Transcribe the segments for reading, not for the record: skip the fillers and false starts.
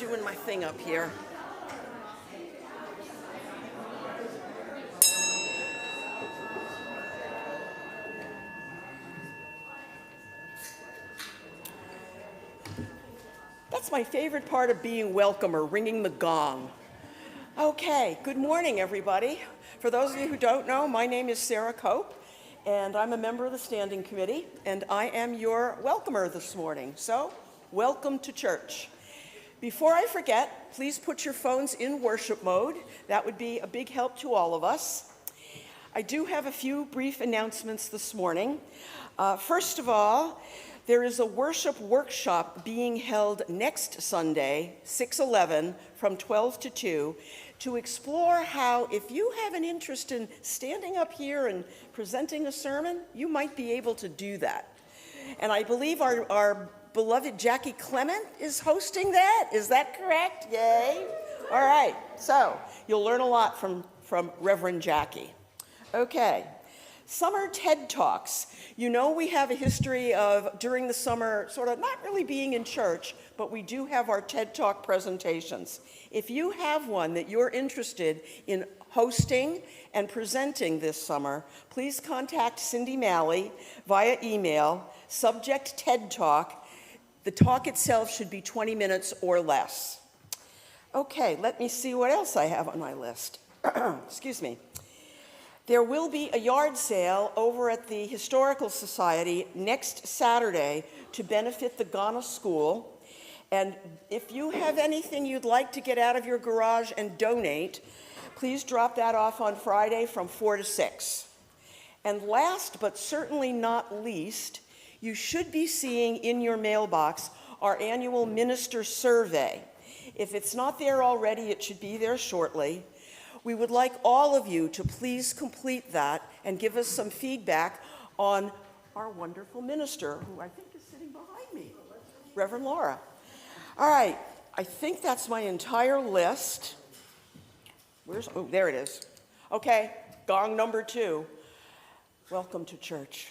doing my thing up here. That's my favorite part of being welcomer, ringing the gong. Okay, good morning, everybody. For those of you who don't know, my name is Sara Hoke, and I'm a member of the Standing Committee, and I am your welcomer this morning. So, welcome to church. Before I forget, please put your phones in worship mode. That would be a big help to all of us. I do have a few brief announcements this morning. First of all, there is a worship workshop being held next Sunday, 6/11, from 12 to 2, to explore how, if you have an interest in standing up here and presenting a sermon, you might be able to do that. And I believe our beloved Jackie Clement is hosting that. Is that correct? Yay. All right. So you'll learn a lot from Reverend Jackie. Okay. Summer TED Talks. You know we have a history of, during the summer, sort of not really being in church, but we do have our TED Talk presentations. If you have one that you're interested in hosting and presenting this summer, please contact Cindy Miley via email, subject TED Talk. The talk itself should be 20 minutes or less. Okay, let me see what else I have on my list. Excuse me. There will be a yard sale over at the Historical Society next Saturday to benefit the Ghana School. And if you have anything you'd like to get out of your garage and donate, please drop that off on Friday from 4 to 6. And last but certainly not least, you should be seeing in your mailbox our annual minister survey. If it's not there already, it should be there shortly. We would like all of you to please complete that and give us some feedback on our wonderful minister, who I think is sitting behind me, Reverend Laura. All right, I think that's my entire list. Oh, there it is. Okay, gong number 2. Welcome to church.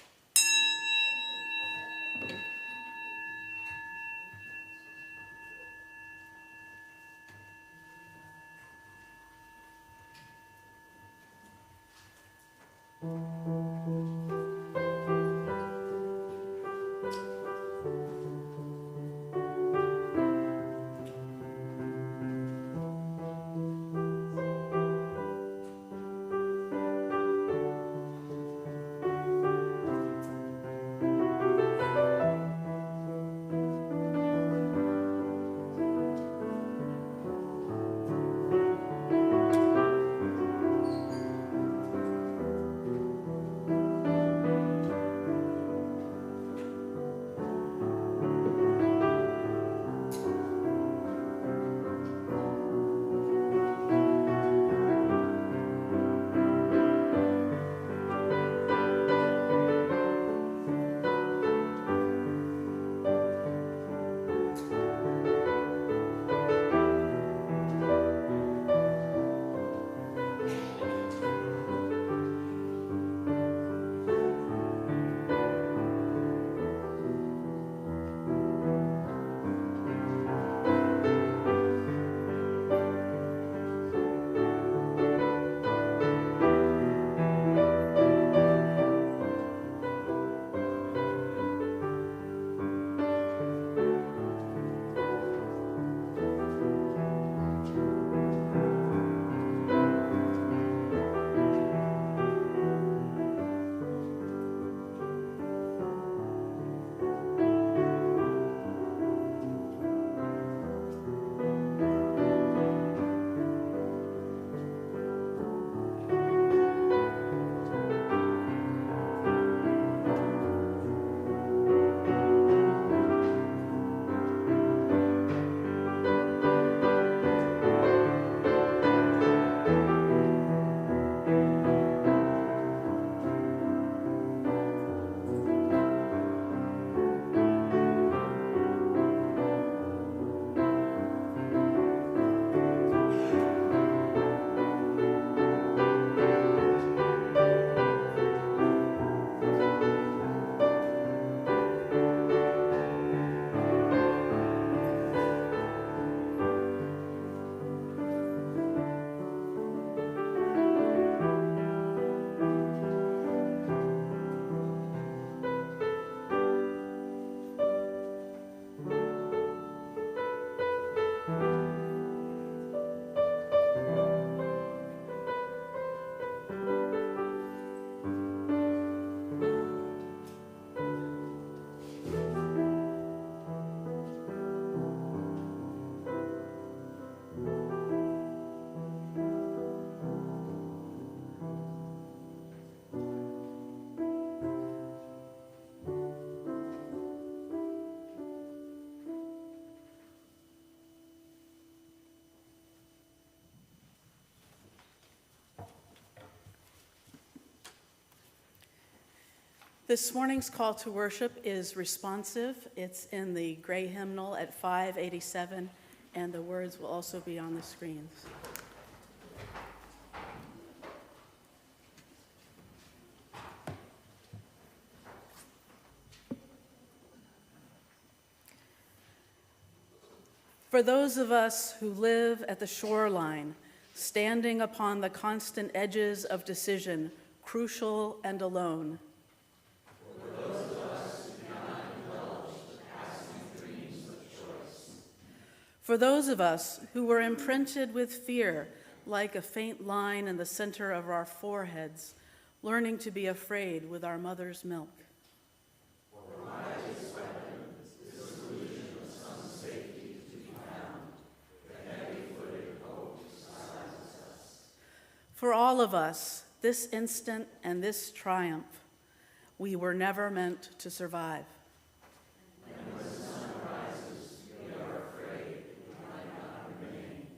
This morning's call to worship is responsive. It's in the gray hymnal at 587, and the words will also be on the screens. For those of us who live at the shoreline, standing upon the constant edges of decision, crucial and alone. For those of us who cannot indulge the passing dreams of choice. For those of us who were imprinted with fear, like a faint line in the center of our foreheads, learning to be afraid with our mother's milk. For my weapon, this illusion of some safety to be found, the heavy-footed hope silences us. For all of us, this instant and this triumph, we were never meant to survive. When the sun rises, we are afraid we might not remain.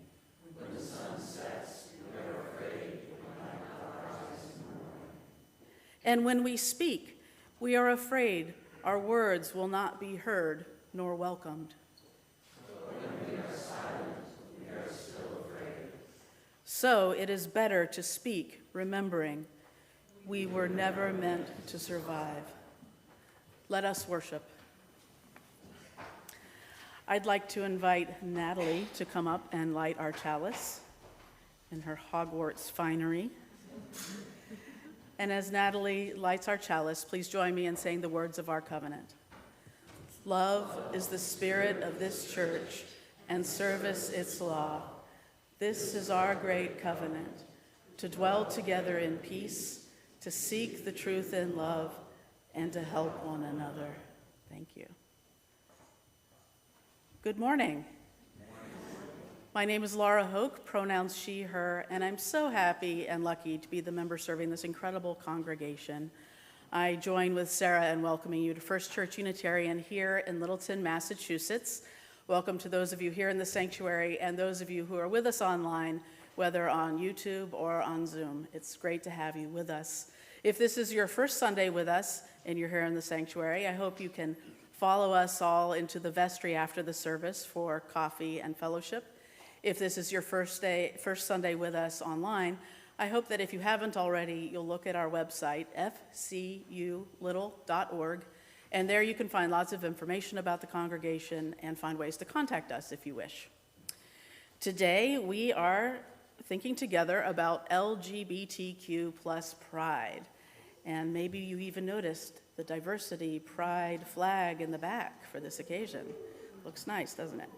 When the sun sets, we are afraid we might not rise in the morning. And when we speak, we are afraid our words will not be heard nor welcomed. But when we are silent, we are still afraid. So it is better to speak, remembering we were never meant to survive. Let us worship. I'd like to invite Natalie to come up and light our chalice in her Hogwarts finery. And as Natalie lights our chalice, please join me in saying the words of our covenant. Love is the spirit of this church, and service its law. This is our great covenant, to dwell together in peace, to seek the truth in love, and to help one another. Thank you. Good morning. My name is Laura Hoke, pronouns she, her, and I'm so happy and lucky to be the member serving this incredible congregation. I join with Sara in welcoming you to First Church Unitarian here in Littleton, Massachusetts. Welcome to those of you here in the sanctuary and those of you who are with us online, whether on YouTube or on Zoom. It's great to have you with us. If this is your first Sunday with us and you're here in the sanctuary, I hope you can follow us all into the vestry after the service for coffee and fellowship. If this is your first Sunday with us online, I hope that if you haven't already, you'll look at our website, fculittle.org, and there you can find lots of information about the congregation and find ways to contact us if you wish. Today, we are thinking together about LGBTQ plus pride. And maybe you even noticed the diversity pride flag in the back for this occasion. Looks nice, doesn't it?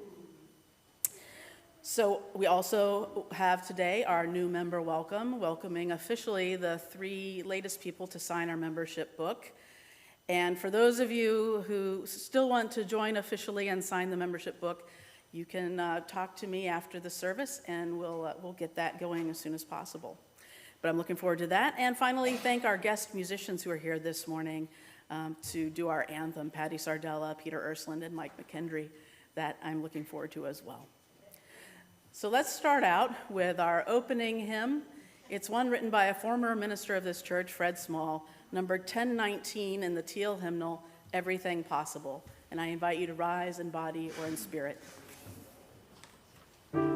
So we also have today our new member welcoming officially the 3 latest people to sign our membership book. And for those of you who still want to join officially and sign the membership book, you can talk to me after the service, and we'll get that going as soon as possible. But I'm looking forward to that. And finally, thank our guest musicians who are here this morning to do our anthem, Patti, Sardella, Peter Ersland, and Mike McKendry, that I'm looking forward to as well. So let's start out with our opening hymn. It's one written by a former minister of this church, Fred Small, number 1019 in the Teal hymnal, Everything Possible. And I invite you to rise in body or in spirit. Story,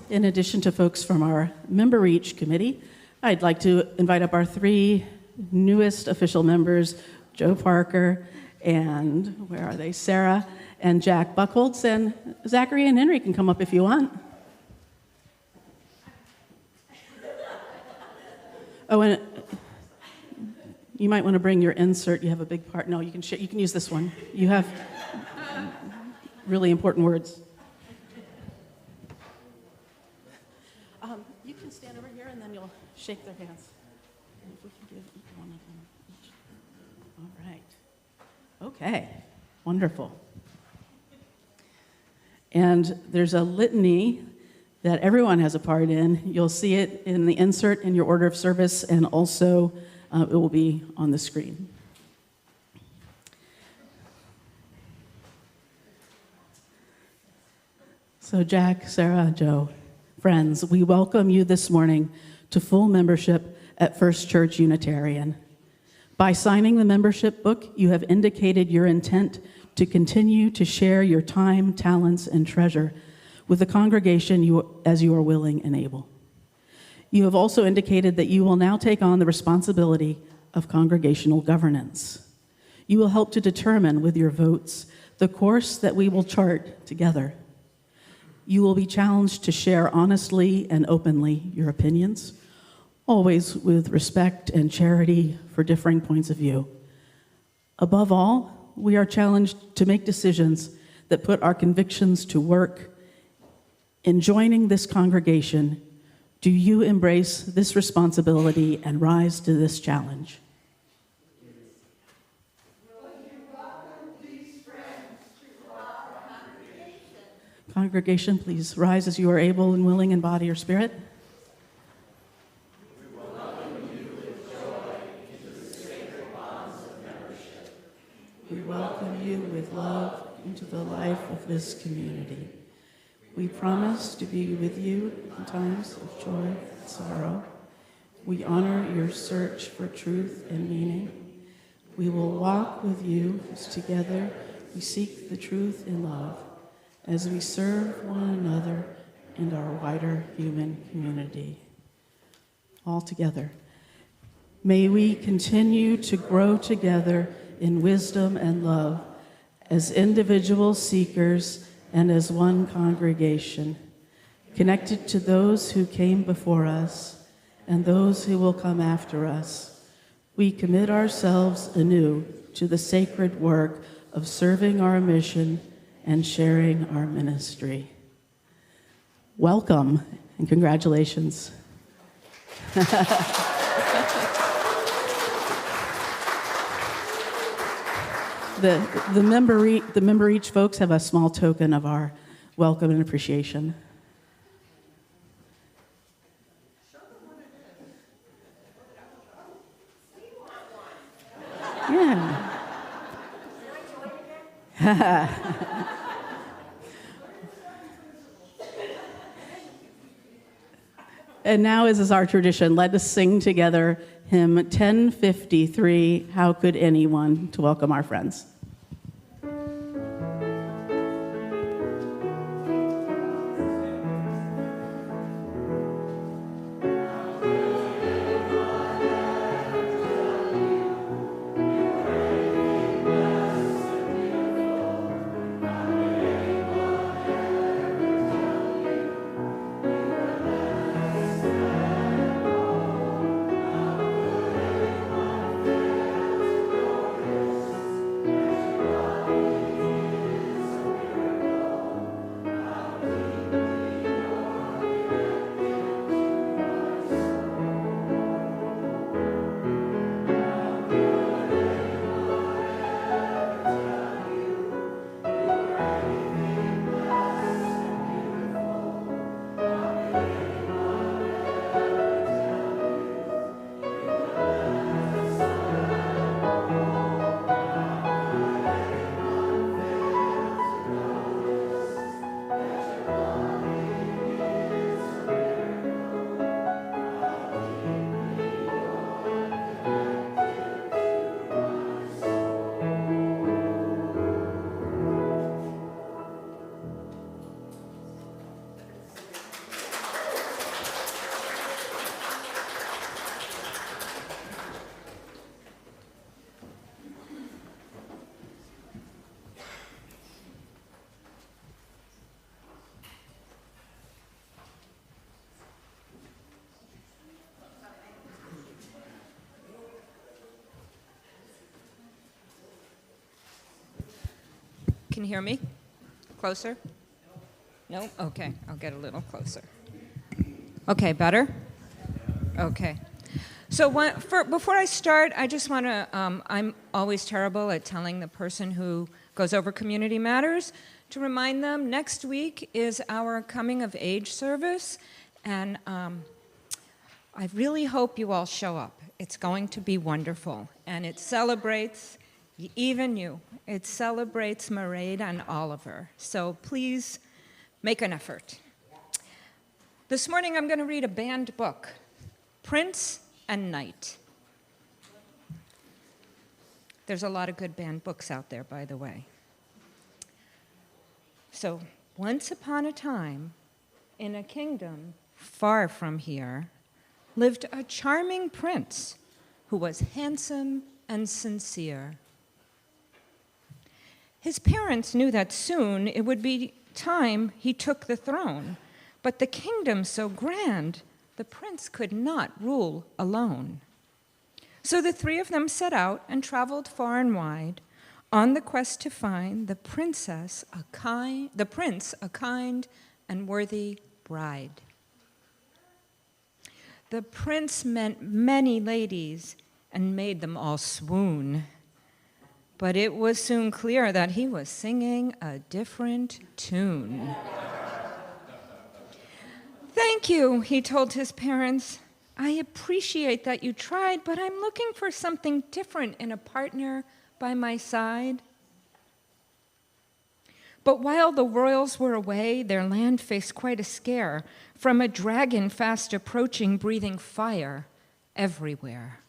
In addition to folks from our Member Reach Committee, I'd like to invite up our three newest official members, Joe Parker, and where are they? Sara and Jack Buchholz, and Zachary and Henry can come up if you want. Oh, and you might want to bring your insert. You have a big part. No, you can use this one. You have really important words. You can stand over here and then you'll shake their hands. If we can give each one of them each. All right. Okay. Wonderful. And there's a litany that everyone has a part in. You'll see it in the insert in your order of service, and also it will be on the screen. So Jack, Sara, Joe, friends, we welcome you this morning to full membership at First Church Unitarian. By signing the membership book, you have indicated your intent to continue to share your time, talents, and treasure with the congregation as you are willing and able. You have also indicated that you will now take on the responsibility of congregational governance. You will help to determine with your votes the course that we will chart together. You will be challenged to share honestly and openly your opinions, always with respect and charity for differing points of view. Above all, we are challenged to make decisions that put our convictions to work. In joining this congregation, do you embrace this responsibility and rise to this challenge? Will you welcome these friends to our congregation? Congregation, please rise as you are able and willing in body or spirit. We welcome you with joy into the sacred bonds of membership. We welcome you with love into the life of this community. We promise to be with you in times of joy and sorrow. We honor your search for truth and meaning. We will walk with you as together we seek the truth in love, as we serve one another and our wider human community. All together, may we continue to grow together in wisdom and love as individual seekers and as one congregation, connected to those who came before us and those who will come after us. We commit ourselves anew to the sacred work of serving our mission and sharing our ministry. Welcome and congratulations. The member each folks have a small token of our welcome and appreciation. Yeah. And now, as is our tradition, let us sing together hymn 1053, How Could Anyone, to welcome our friends. Thank you. can hear me? Closer? No? Okay, I'll get a little closer. Okay, better? Okay. So before I start, I just want to, I'm always terrible at telling the person who goes over community matters to remind them next week is our coming of age service, and I really hope you all show up. It's going to be wonderful, and it celebrates even you. It celebrates Mairead and Oliver, so please make an effort. This morning I'm going to read a banned book, Prince and Knight. There's a lot of good banned books out there, by the way. So, once upon a time, in a kingdom far from here, lived a charming prince who was handsome and sincere. His parents knew that soon it would be time he took the throne, but the kingdom so grand, the prince could not rule alone. So the three of them set out and traveled far and wide on the quest to find the prince a kind and worthy bride. The prince met many ladies and made them all swoon, but it was soon clear that he was singing a different tune. "Thank you," he told his parents. "I appreciate that you tried, but I'm looking for something different in a partner by my side." But while the royals were away, their land faced quite a scare from a dragon fast approaching, breathing fire everywhere.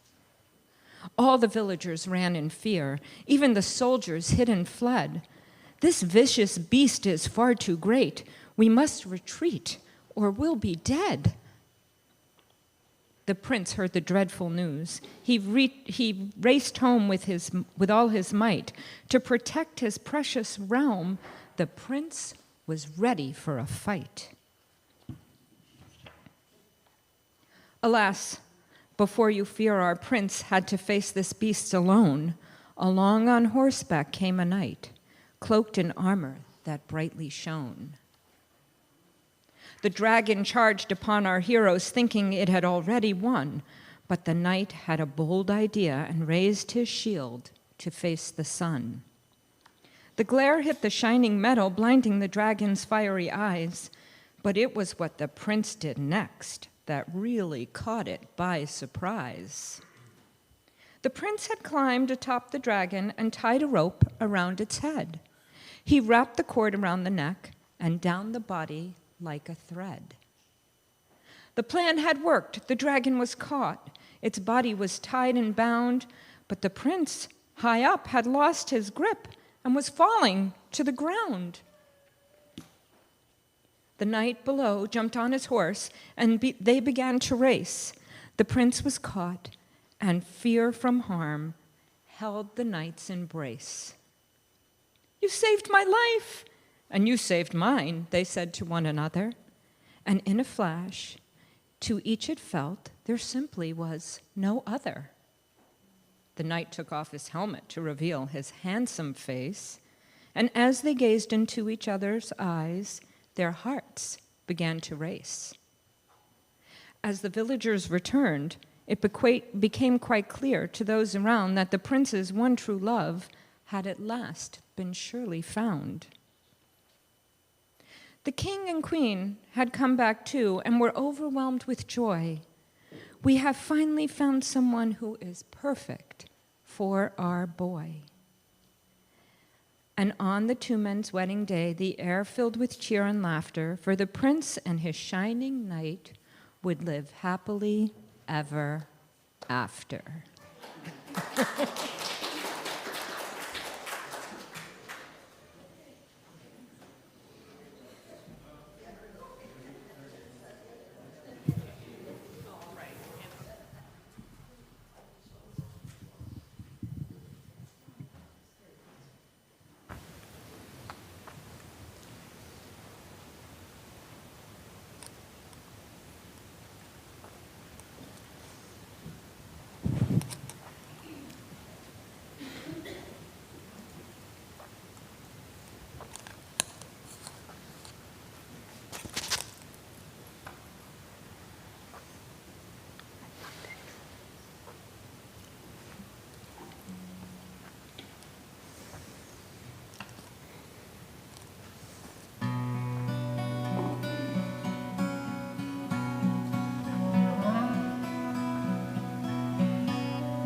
All the villagers ran in fear. Even the soldiers hid and fled. "This vicious beast is far too great. We must retreat, or we'll be dead." The prince heard the dreadful news. He raced home with all his might. To protect his precious realm, the prince was ready for a fight. Alas, before you fear, our prince had to face this beast alone. Along on horseback came a knight, cloaked in armor that brightly shone. The dragon charged upon our heroes, thinking it had already won, but the knight had a bold idea and raised his shield to face the sun. The glare hit the shining metal, blinding the dragon's fiery eyes, but it was what the prince did next that really caught it by surprise. The prince had climbed atop the dragon and tied a rope around its head. He wrapped the cord around the neck and down the body like a thread. The plan had worked. The dragon was caught. Its body was tied and bound, but the prince, high up, had lost his grip and was falling to the ground. The knight below jumped on his horse, and they began to race. The prince was caught, and fear from harm held the knight's embrace. "You saved my life!" "And you saved mine," they said to one another. And in a flash, to each it felt there simply was no other. The knight took off his helmet to reveal his handsome face, and as they gazed into each other's eyes, their hearts began to race. As the villagers returned, it became quite clear to those around that the prince's one true love had at last been surely found. The king and queen had come back too and were overwhelmed with joy. "We have finally found someone who is perfect for our boy." And on the two men's wedding day, the air filled with cheer and laughter, for the prince and his shining knight would live happily ever after.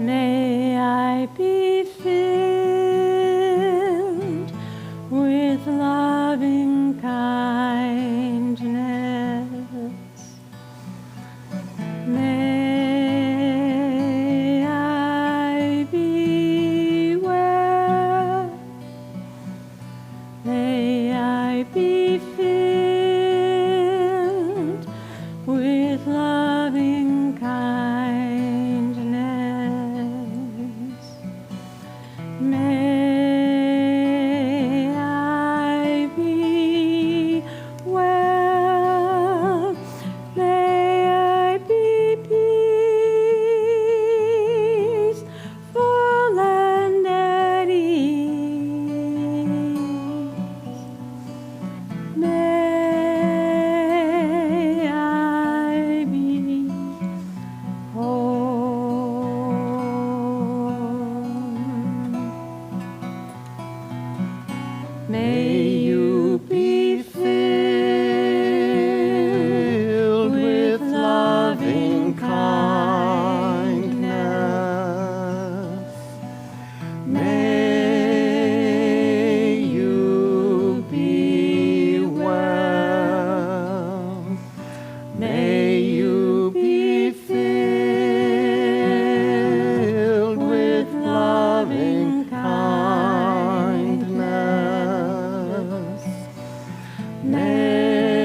May I be filled with loving kindness. May I be well. May I be filled with loving kindness. May I be well. May I be peaceful and at ease. May I be whole. May you be filled with loving kindness. May you be well. May you be filled with loving kindness.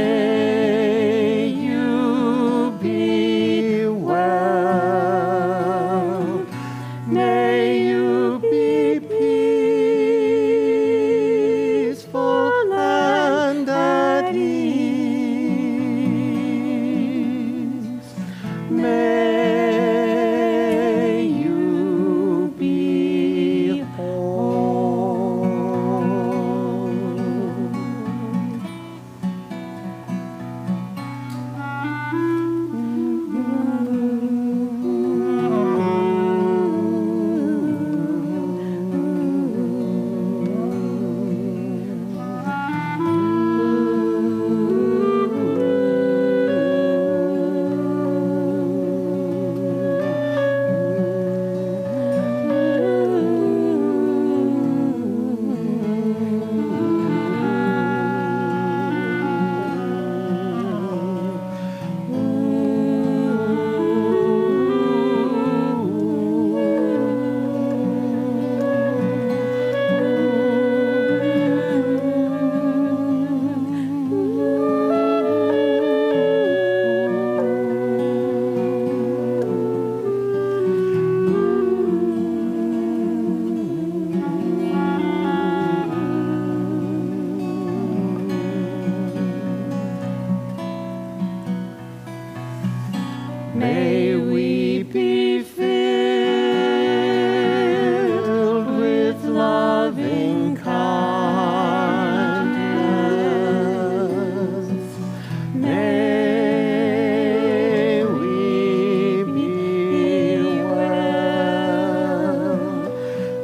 May you be well. May you be peaceful and at ease. May you be whole. May we be filled with loving kindness. May we be well.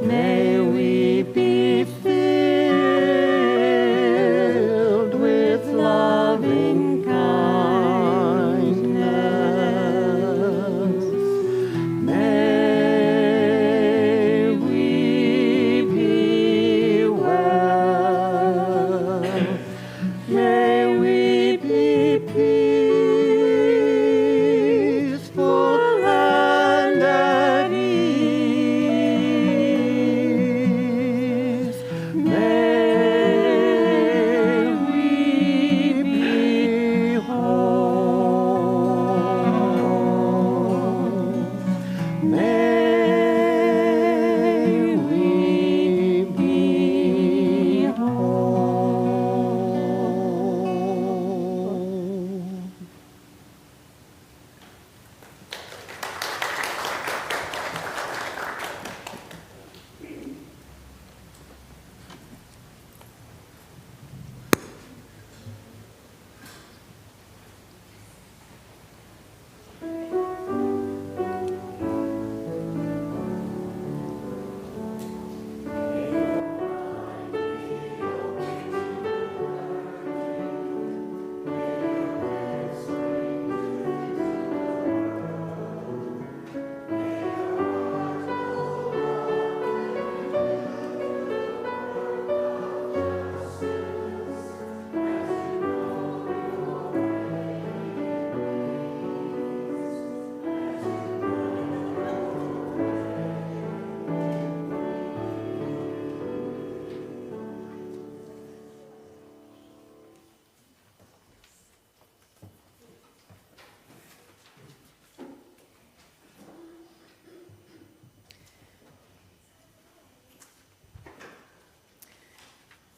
May we be filled with loving kindness. May we be well. May we be peaceful and at ease. May we be whole. May we be whole.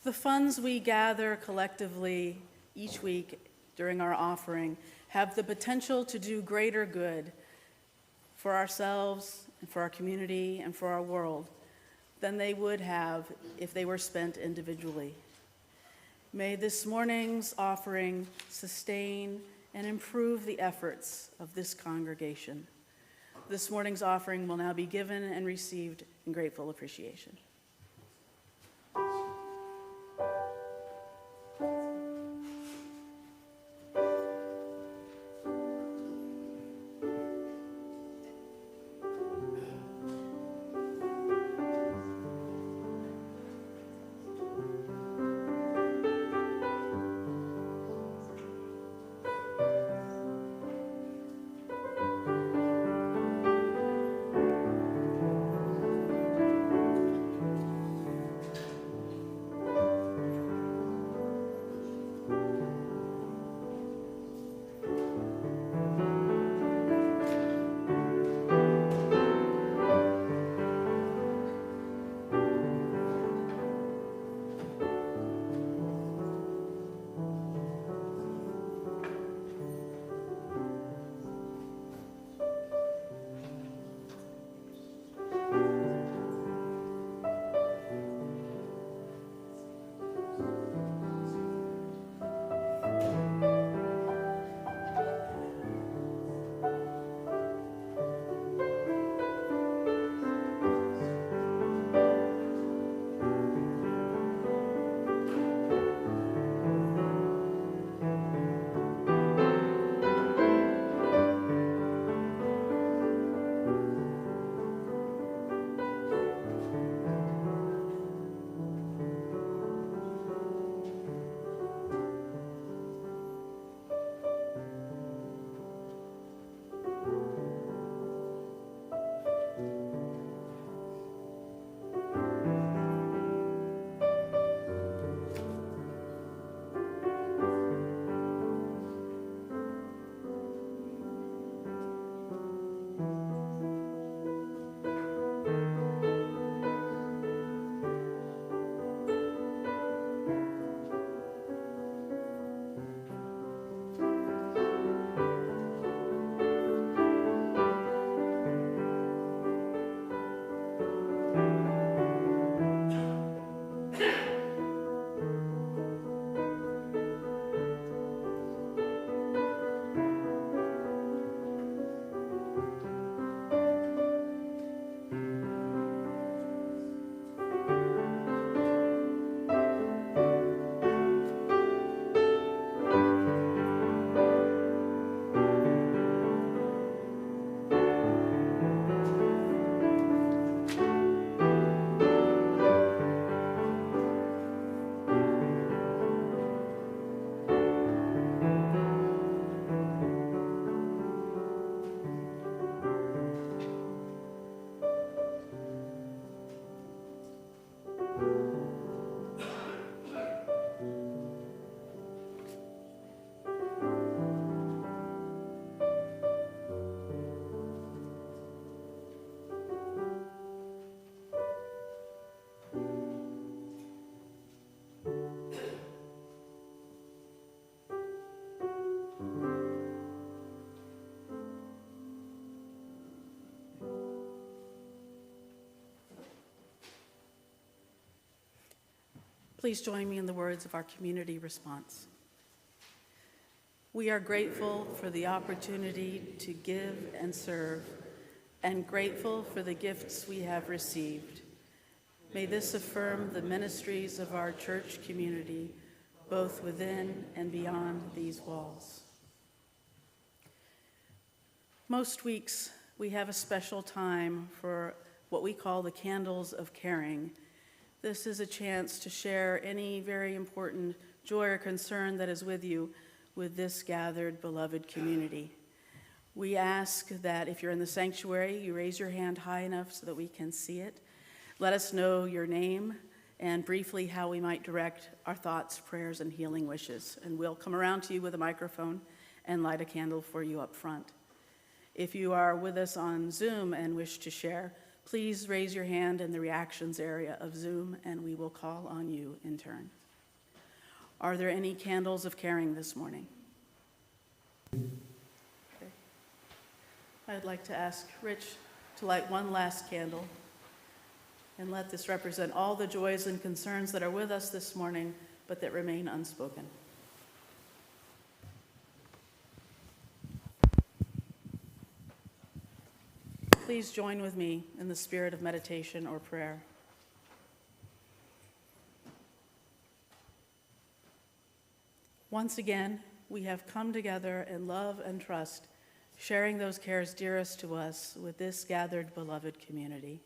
The funds we gather collectively each week during our offering have the potential to do greater good for ourselves and for our community and for our world than they would have if they were spent individually. May this morning's offering sustain and improve the efforts of this congregation. This morning's offering will now be given and received in grateful appreciation. Please join me in the words of our community response. We are grateful for the opportunity to give and serve, and grateful for the gifts we have received. May this affirm the ministries of our church community, both within and beyond these walls. Most weeks, we have a special time for what we call the Candles of Caring. This is a chance to share any very important joy or concern that is with you with this gathered, beloved community. We ask that if you're in the sanctuary, you raise your hand high enough so that we can see it. Let us know your name and briefly how we might direct our thoughts, prayers, and healing wishes. And we'll come around to you with a microphone and light a candle for you up front. If you are with us on Zoom and wish to share, please raise your hand in the reactions area of Zoom, and we will call on you in turn. Are there any candles of caring this morning? Okay. I'd like to ask Rich to light one last candle and let this represent all the joys and concerns that are with us this morning, but that remain unspoken. Please join with me in the spirit of meditation or prayer. Once again, we have come together in love and trust, sharing those cares dearest to us with this gathered beloved community.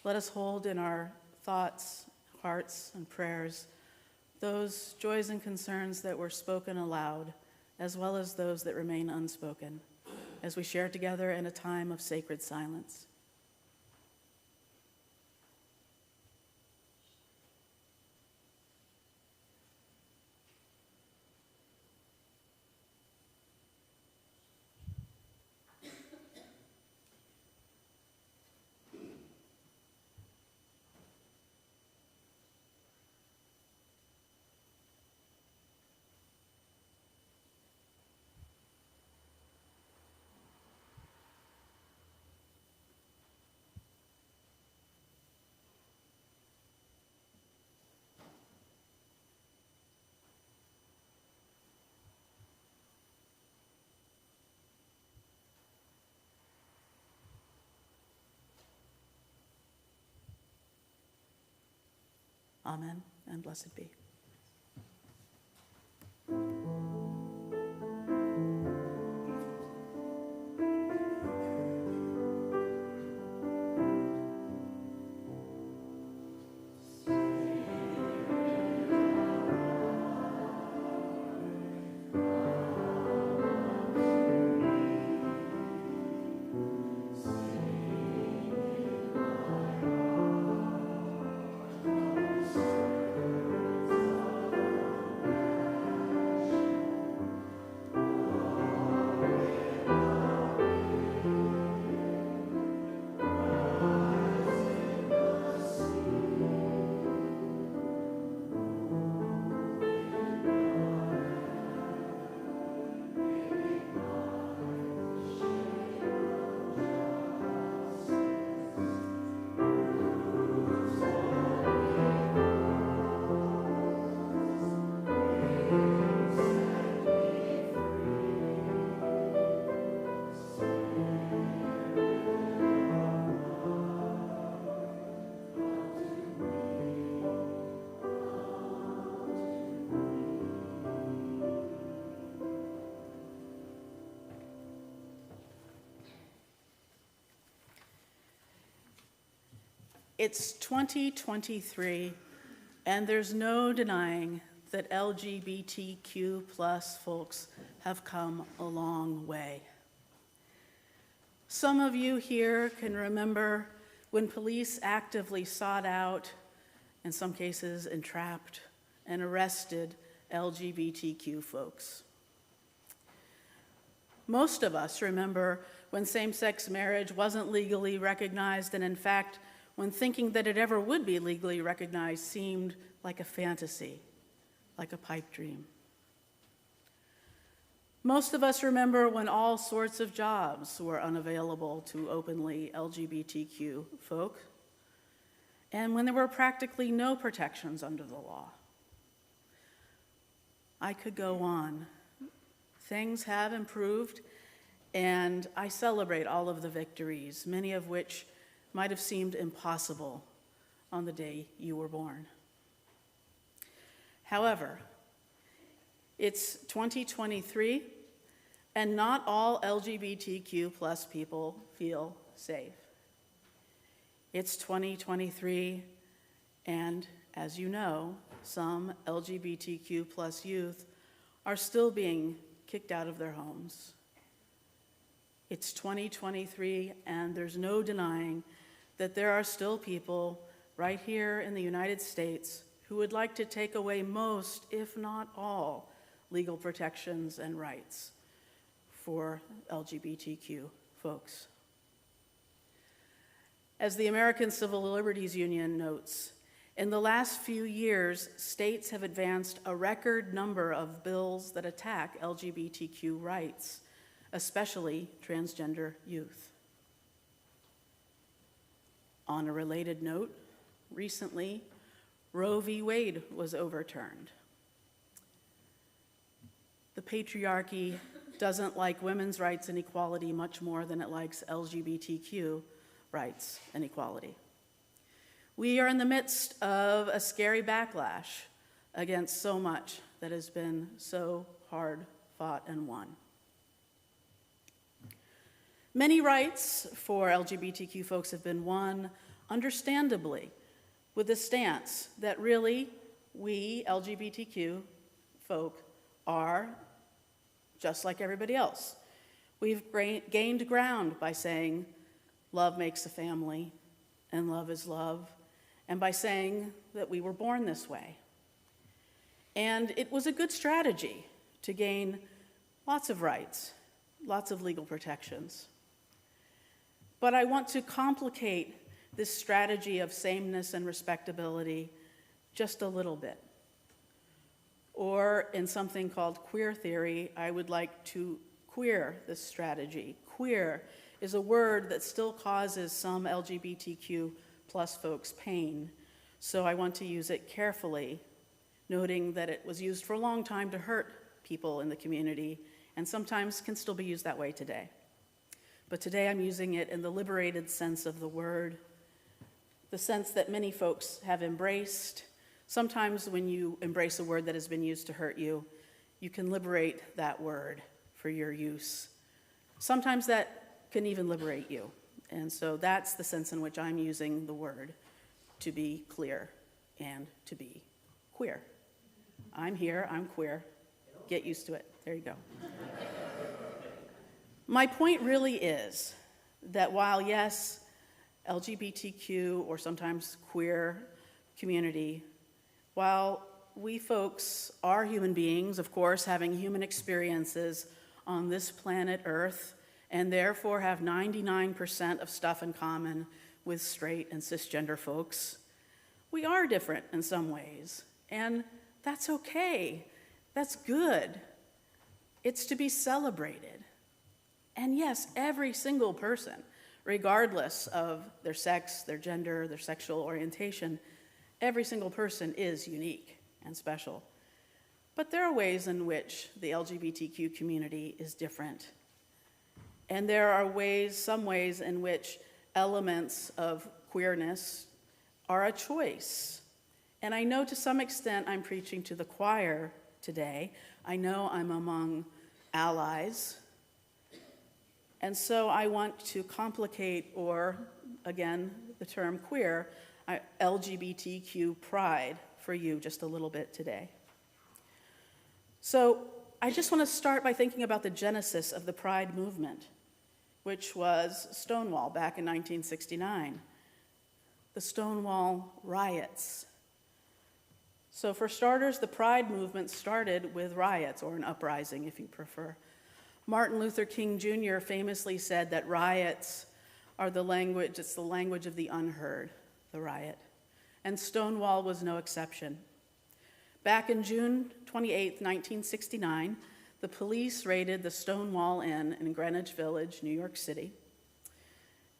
Let us hold in our thoughts, hearts, and prayers those joys and concerns that were spoken aloud, as well as those that remain unspoken, as we share together in a time of sacred silence. Amen, and blessed be. It's 2023, and there's no denying that LGBTQ plus folks have come a long way. Some of you here can remember when police actively sought out, in some cases entrapped, and arrested LGBTQ folks. Most of us remember when same-sex marriage wasn't legally recognized, and in fact, when thinking that it ever would be legally recognized seemed like a fantasy, like a pipe dream. Most of us remember when all sorts of jobs were unavailable to openly LGBTQ folk, and when there were practically no protections under the law. I could go on. Things have improved, and I celebrate all of the victories, many of which might have seemed impossible on the day you were born. However, it's 2023, and not all LGBTQ plus people feel safe. It's 2023, and as you know, some LGBTQ plus youth are still being kicked out of their homes. It's 2023, and there's no denying that there are still people right here in the United States who would like to take away most, if not all, legal protections and rights for LGBTQ folks. As the American Civil Liberties Union notes, in the last few years, states have advanced a record number of bills that attack LGBTQ rights, especially transgender youth. On a related note, recently, Roe v. Wade was overturned. The patriarchy doesn't like women's rights and equality much more than it likes LGBTQ rights and equality. We are in the midst of a scary backlash against so much that has been so hard fought and won. Many rights for LGBTQ folks have been won, understandably, with the stance that really we LGBTQ folk are just like everybody else. We've gained ground by saying love makes a family and love is love, and by saying that we were born this way. And it was a good strategy to gain lots of rights, lots of legal protections. But I want to complicate this strategy of sameness and respectability just a little bit. Or in something called queer theory, I would like to queer this strategy. Queer is a word that still causes some LGBTQ plus folks pain, so I want to use it carefully, noting that it was used for a long time to hurt people in the community and sometimes can still be used that way today. But today I'm using it in the liberated sense of the word, the sense that many folks have embraced. Sometimes when you embrace a word that has been used to hurt you, you can liberate that word for your use. Sometimes that can even liberate you. And so that's the sense in which I'm using the word, to be clear and to be queer. I'm here, I'm queer. Get used to it. There you go. My point really is that while, yes, LGBTQ, or sometimes queer community, while we folks are human beings, of course, having human experiences on this planet Earth, and therefore have 99% of stuff in common with straight and cisgender folks, we are different in some ways, and that's okay. That's good. It's to be celebrated. And yes, every single person, regardless of their sex, their gender, their sexual orientation, every single person is unique and special. But there are ways in which the LGBTQ community is different. And there are some ways in which elements of queerness are a choice. And I know to some extent I'm preaching to the choir today. I know I'm among allies. And so I want to complicate, or again, the term queer, LGBTQ pride for you just a little bit today. So I just want to start by thinking about the genesis of the Pride movement, which was Stonewall back in 1969, the Stonewall riots. So for starters, the Pride movement started with riots, or an uprising if you prefer. Martin Luther King Jr. famously said that riots are the language, it's the language of the unheard, the riot. And Stonewall was no exception. Back in June 28, 1969, the police raided the Stonewall Inn in Greenwich Village, New York City.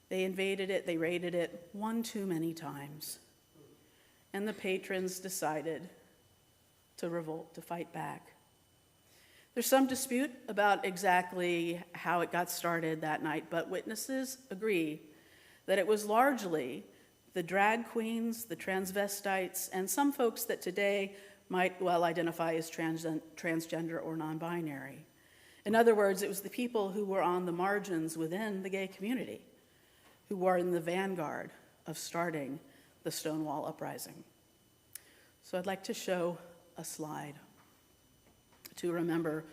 They invaded it, they raided it one too many times. And the patrons decided to revolt, to fight back. There's some dispute about exactly how it got started that night, but witnesses agree that it was largely the drag queens, the transvestites, and some folks that today might well identify as transgender or non-binary. In other words, it was the people who were on the margins within the gay community who were in the vanguard of starting the Stonewall uprising. So I'd like to show a slide to remember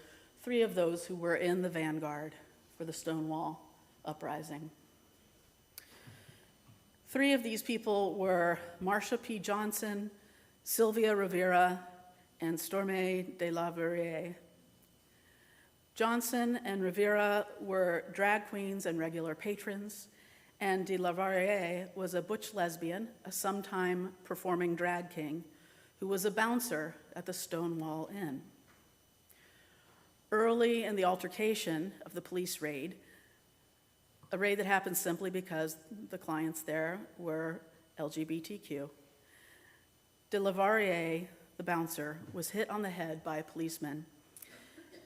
3 of those who were in the vanguard for the Stonewall uprising. 3 of these people were Marsha P. Johnson, Sylvia Rivera, and Stormé de la Verrier. Johnson and Rivera were drag queens and regular patrons, and de la Varrière was a butch lesbian, a sometime performing drag king, who was a bouncer at the Stonewall Inn. Early in the altercation of the police raid, a raid that happened simply because the clients there were LGBTQ, de la Varrière, the bouncer, was hit on the head by a policeman,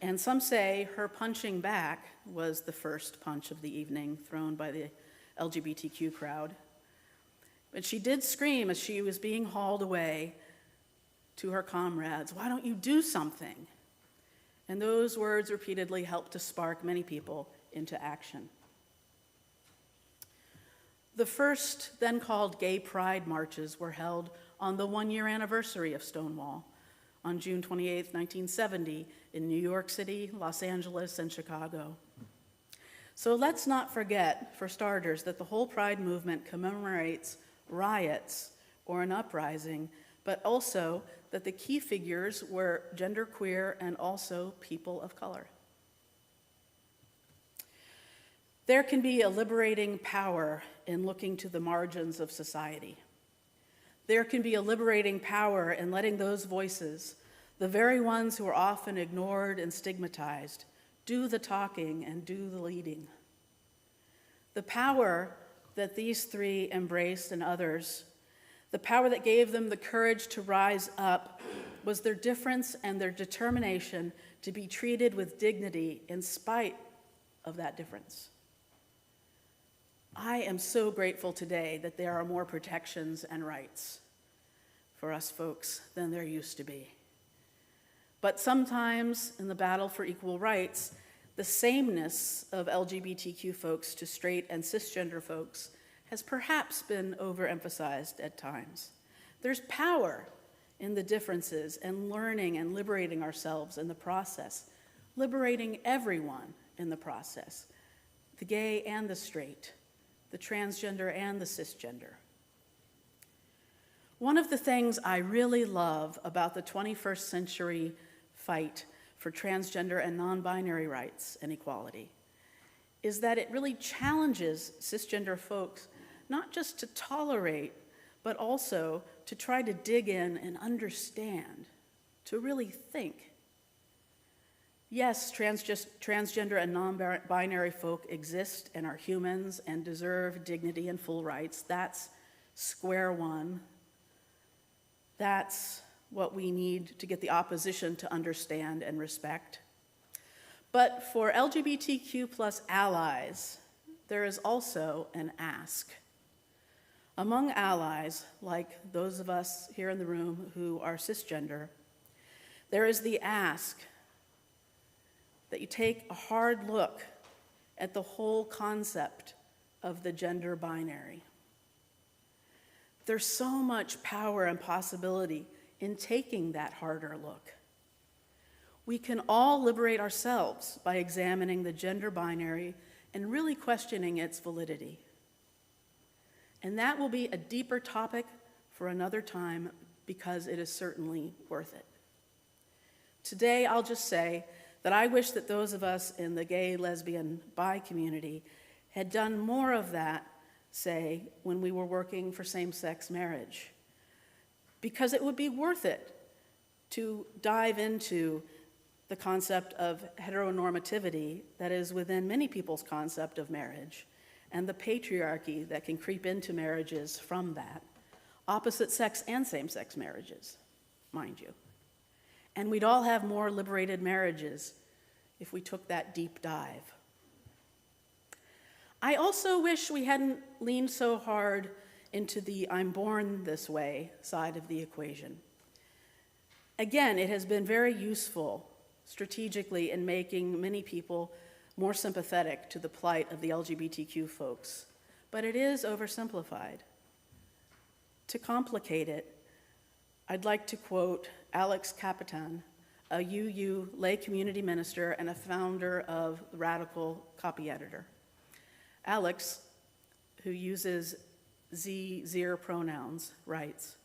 and some say her punching back was the first punch of the evening thrown by the LGBTQ crowd. But she did scream as she was being hauled away to her comrades, "Why don't you do something?" And those words repeatedly helped to spark many people into action. The first, then called Gay Pride marches, were held on the one-year anniversary of Stonewall on June 28, 1970, in New York City, Los Angeles, and Chicago. So let's not forget, for starters, that the whole Pride movement commemorates riots or an uprising, but also that the key figures were genderqueer and also people of color. There can be a liberating power in looking to the margins of society. There can be a liberating power in letting those voices, the very ones who are often ignored and stigmatized, do the talking and do the leading. The power that these three embraced and others, the power that gave them the courage to rise up, was their difference and their determination to be treated with dignity in spite of that difference. I am so grateful today that there are more protections and rights for us folks than there used to be. But sometimes in the battle for equal rights, the sameness of LGBTQ folks to straight and cisgender folks has perhaps been overemphasized at times. There's power in the differences and learning and liberating ourselves in the process, liberating everyone in the process, the gay and the straight, the transgender and the cisgender. One of the things I really love about the 21st century fight for transgender and non-binary rights and equality is that it really challenges cisgender folks not just to tolerate, but also to try to dig in and understand, to really think. Yes, transgender and non-binary folk exist and are humans and deserve dignity and full rights. That's square one. That's what we need to get the opposition to understand and respect. But for LGBTQ plus allies, there is also an ask. Among allies, like those of us here in the room who are cisgender, there is the ask that you take a hard look at the whole concept of the gender binary. There's so much power and possibility in taking that harder look. We can all liberate ourselves by examining the gender binary and really questioning its validity. And that will be a deeper topic for another time because it is certainly worth it. Today, I'll just say that I wish that those of us in the gay, lesbian, bi community had done more of that, say, when we were working for same-sex marriage, because it would be worth it to dive into the concept of heteronormativity that is within many people's concept of marriage, and the patriarchy that can creep into marriages from that, opposite sex and same-sex marriages, mind you. And we'd all have more liberated marriages if we took that deep dive. I also wish we hadn't leaned so hard into the I'm born this way side of the equation. Again, it has been very useful strategically in making many people more sympathetic to the plight of the LGBTQ folks, but it is oversimplified. To complicate it, I'd like to quote Alex Capitan, a UU lay community minister and a founder of Radical Copy Editor. Alex, who uses zir pronouns, writes,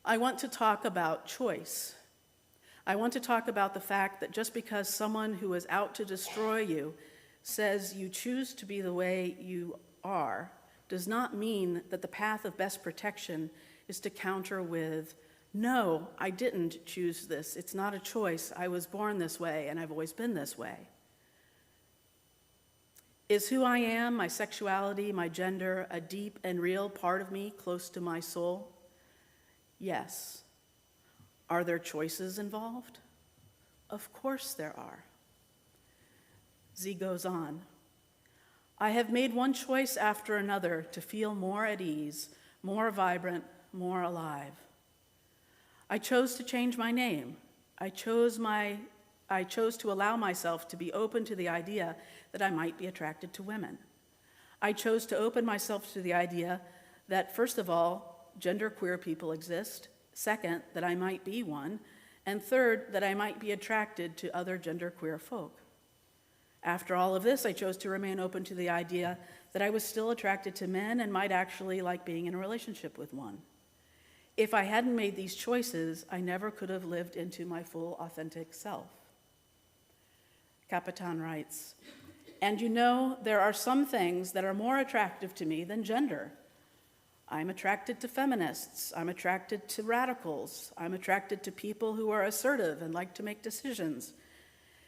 I want to talk about choice. I want to talk about the fact that just because someone who is out to destroy you says you choose to be the way you are does not mean that the path of best protection is to counter with, no, I didn't choose this. It's not a choice. I was born this way, and I've always been this way. Is who I am, my sexuality, my gender, a deep and real part of me close to my soul? Yes. Are there choices involved? Of course there are. Z goes on. I have made one choice after another to feel more at ease, more vibrant, more alive. I chose to change my name. I chose to allow myself to be open to the idea that I might be attracted to women. I chose to open myself to the idea that, first of all, genderqueer people exist, second, that I might be one, and third, that I might be attracted to other genderqueer folk. After all of this, I chose to remain open to the idea that I was still attracted to men and might actually like being in a relationship with one. If I hadn't made these choices, I never could have lived into my full, authentic self. Capitan writes, and you know, there are some things that are more attractive to me than gender. I'm attracted to feminists. I'm attracted to radicals. I'm attracted to people who are assertive and like to make decisions.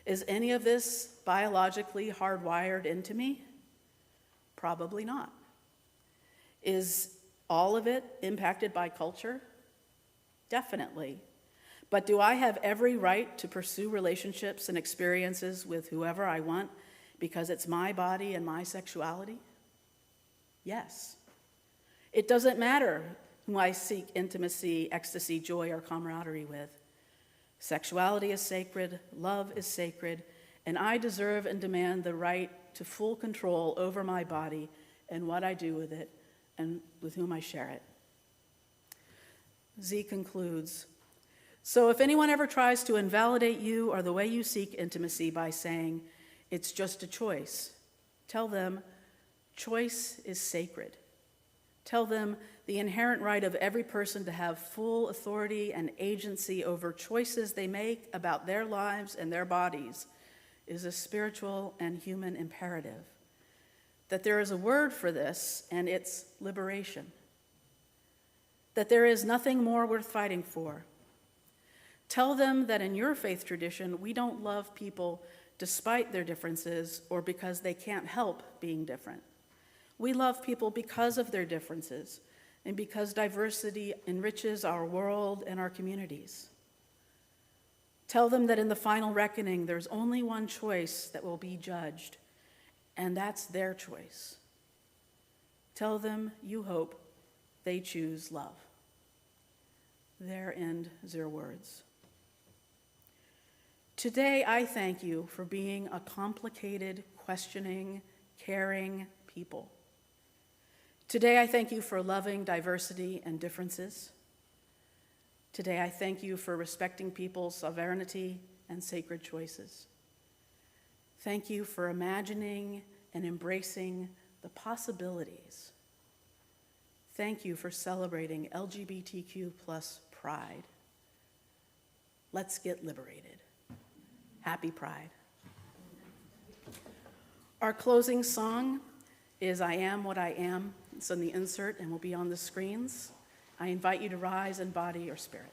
Is any of this biologically hardwired into me? Probably not. Is all of it impacted by culture? Definitely. But do I have every right to pursue relationships and experiences with whoever I want because it's my body and my sexuality? Yes. It doesn't matter who I seek intimacy, ecstasy, joy, or camaraderie with. Sexuality is sacred, love is sacred, and I deserve and demand the right to full control over my body and what I do with it and with whom I share it. Z concludes, so if anyone ever tries to invalidate you or the way you seek intimacy by saying, it's just a choice, tell them, choice is sacred. Tell them the inherent right of every person to have full authority and agency over choices they make about their lives and their bodies is a spiritual and human imperative. That there is a word for this, and it's liberation. That there is nothing more worth fighting for. Tell them that in your faith tradition, we don't love people despite their differences or because they can't help being different. We love people because of their differences and because diversity enriches our world and our communities. Tell them that in the final reckoning, there's only one choice that will be judged, and that's their choice. Tell them you hope they choose love. There end their words. Today, I thank you for being a complicated, questioning, caring people. Today, I thank you for loving diversity and differences. Today, I thank you for respecting people's sovereignty and sacred choices. Thank you for imagining and embracing the possibilities. Thank you for celebrating LGBTQ plus pride. Let's get liberated. Happy Pride. Our closing song is I Am What I Am. It's on the insert and will be on the screens. I invite you to rise in body or spirit.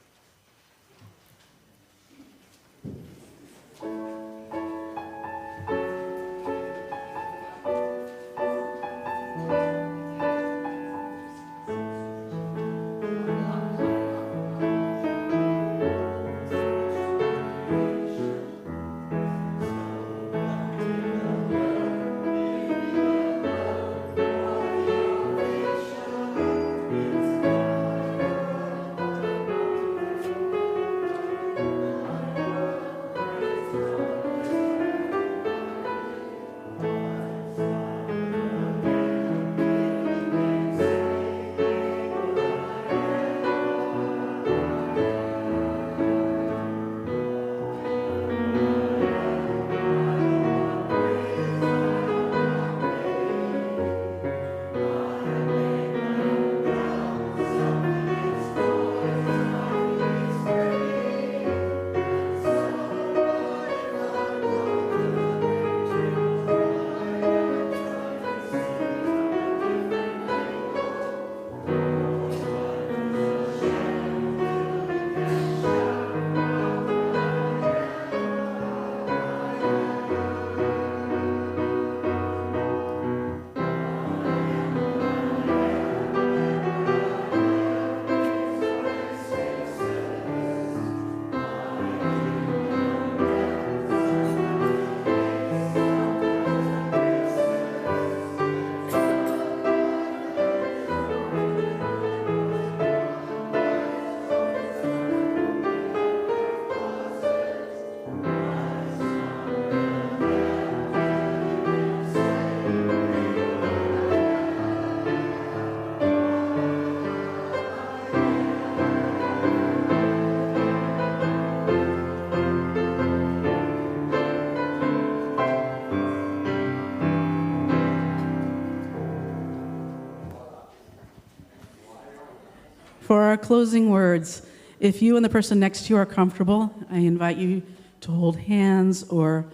For our closing words, if you and the person next to you are comfortable, I invite you to hold hands or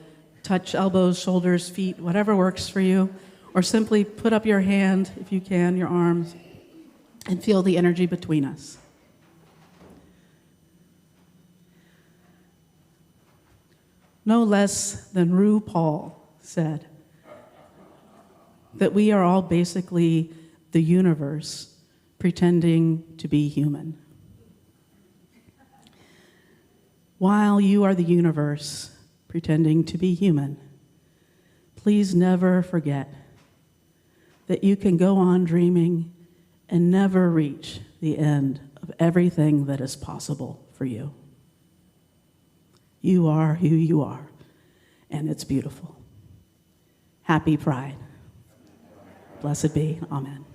touch elbows, shoulders, feet, whatever works for you, or simply put up your hand, if you can, your arms, and feel the energy between us. No less than RuPaul said that we are all basically the universe pretending to be human. While you are the universe pretending to be human, please never forget that you can go on dreaming and never reach the end of everything that is possible for you. You are who you are, and it's beautiful. Happy Pride. Blessed be. Amen.